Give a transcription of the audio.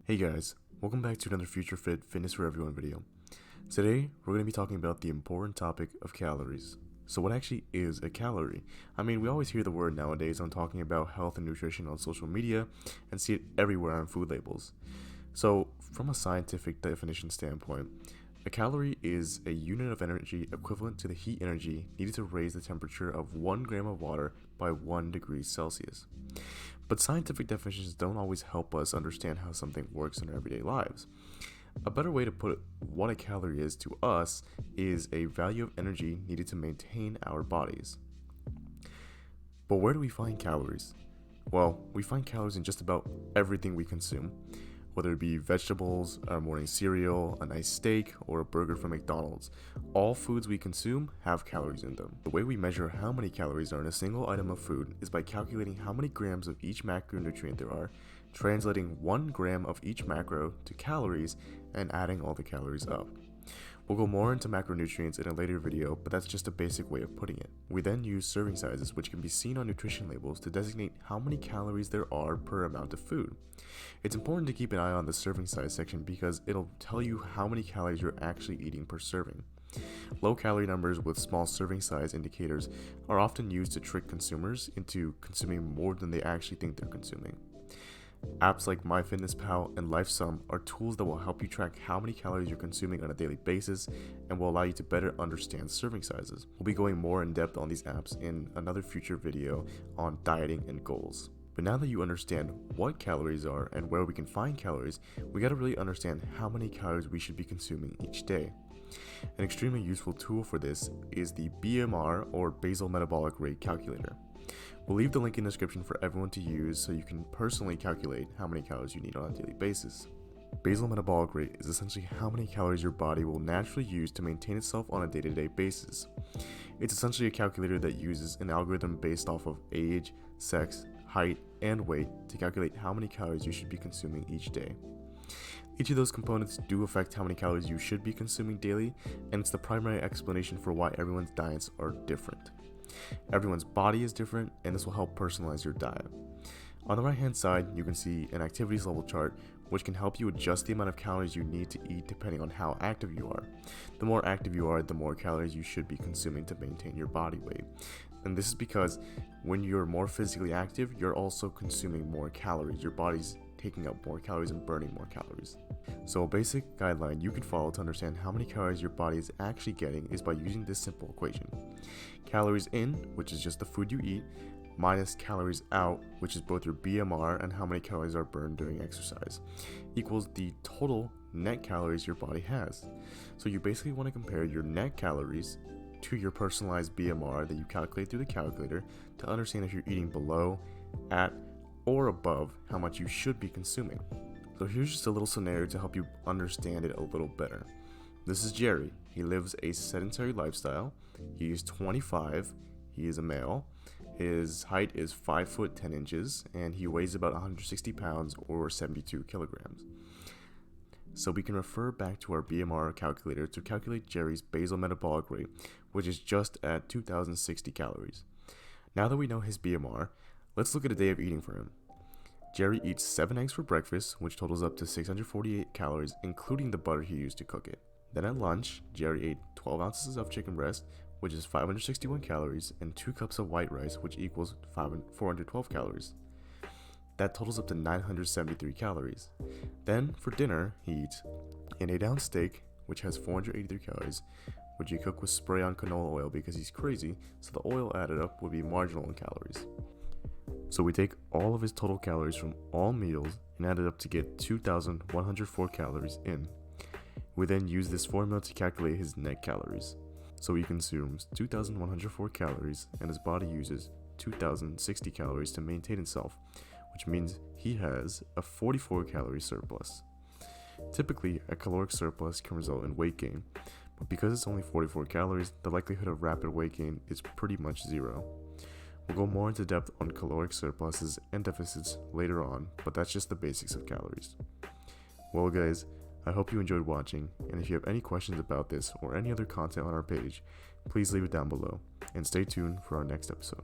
Hey guys, welcome back to another FutureFit Fitness for Everyone video. Today, we're going to be talking about the important topic of calories. So what actually is a calorie? I mean, we always hear the word nowadays on talking about health and nutrition on social media and see it everywhere on food labels. So from a scientific definition standpoint, a calorie is a unit of energy equivalent to the heat energy needed to raise the temperature of 1 gram of water by 1 degree Celsius. But scientific definitions don't always help us understand how something works in our everyday lives. A better way to put what a calorie is to us is a value of energy needed to maintain our bodies. But where do we find calories? Well, we find calories in just about everything we consume, whether it be vegetables, our morning cereal, a nice steak, or a burger from McDonald's. All foods we consume have calories in them. The way we measure how many calories are in a single item of food is by calculating how many grams of each macronutrient there are, translating 1 gram of each macro to calories, and adding all the calories up. We'll go more into macronutrients in a later video, but that's just a basic way of putting it. We then use serving sizes, which can be seen on nutrition labels, to designate how many calories there are per amount of food. It's important to keep an eye on the serving size section because it'll tell you how many calories you're actually eating per serving. Low calorie numbers with small serving size indicators are often used to trick consumers into consuming more than they actually think they're consuming. Apps like MyFitnessPal and LifeSum are tools that will help you track how many calories you're consuming on a daily basis and will allow you to better understand serving sizes. We'll be going more in depth on these apps in another future video on dieting and goals. But now that you understand what calories are and where we can find calories, we gotta really understand how many calories we should be consuming each day. An extremely useful tool for this is the BMR or Basal Metabolic Rate Calculator. We'll leave the link in the description for everyone to use so you can personally calculate how many calories you need on a daily basis. Basal metabolic rate is essentially how many calories your body will naturally use to maintain itself on a day-to-day basis. It's essentially a calculator that uses an algorithm based off of age, sex, height, and weight to calculate how many calories you should be consuming each day. Each of those components do affect how many calories you should be consuming daily, and it's the primary explanation for why everyone's diets are different. Everyone's body is different, and this will help personalize your diet. On the right hand side, you can see an activities level chart which can help you adjust the amount of calories you need to eat depending on how active you are. The more active you are, the more calories you should be consuming to maintain your body weight. And this is because when you're more physically active, you're also consuming more calories. Your body's taking up more calories and burning more calories. So a basic guideline you can follow to understand how many calories your body is actually getting is by using this simple equation. Calories in, which is just the food you eat, minus calories out, which is both your BMR and how many calories are burned during exercise, equals the total net calories your body has. So you basically want to compare your net calories to your personalized BMR that you calculate through the calculator to understand if you're eating below, at, or above how much you should be consuming. So here's just a little scenario to help you understand it a little better. This is Jerry. He lives a sedentary lifestyle. He is 25. He is a male. His height is 5 foot 10 inches, and he weighs about 160 pounds or 72 kilograms. So we can refer back to our BMR calculator to calculate Jerry's basal metabolic rate, which is just at 2,060 calories. Now that we know his BMR, let's look at a day of eating for him. Jerry eats 7 eggs for breakfast, which totals up to 648 calories, including the butter he used to cook it. Then at lunch, Jerry ate 12 ounces of chicken breast, which is 561 calories, and 2 cups of white rice, which equals 412 calories. That totals up to 973 calories. Then, for dinner, he eats an 8-ounce steak, which has 483 calories, which he cooked with spray-on canola oil because he's crazy, so the oil added up would be marginal in calories. So we take all of his total calories from all meals and add it up to get 2,104 calories in. We then use this formula to calculate his net calories. So he consumes 2,104 calories and his body uses 2,060 calories to maintain itself, which means he has a 44 calorie surplus. Typically, a caloric surplus can result in weight gain, but because it's only 44 calories, the likelihood of rapid weight gain is pretty much zero. We'll go more into depth on caloric surpluses and deficits later on, but that's just the basics of calories. Well guys, I hope you enjoyed watching, and if you have any questions about this or any other content on our page, please leave it down below, and stay tuned for our next episode.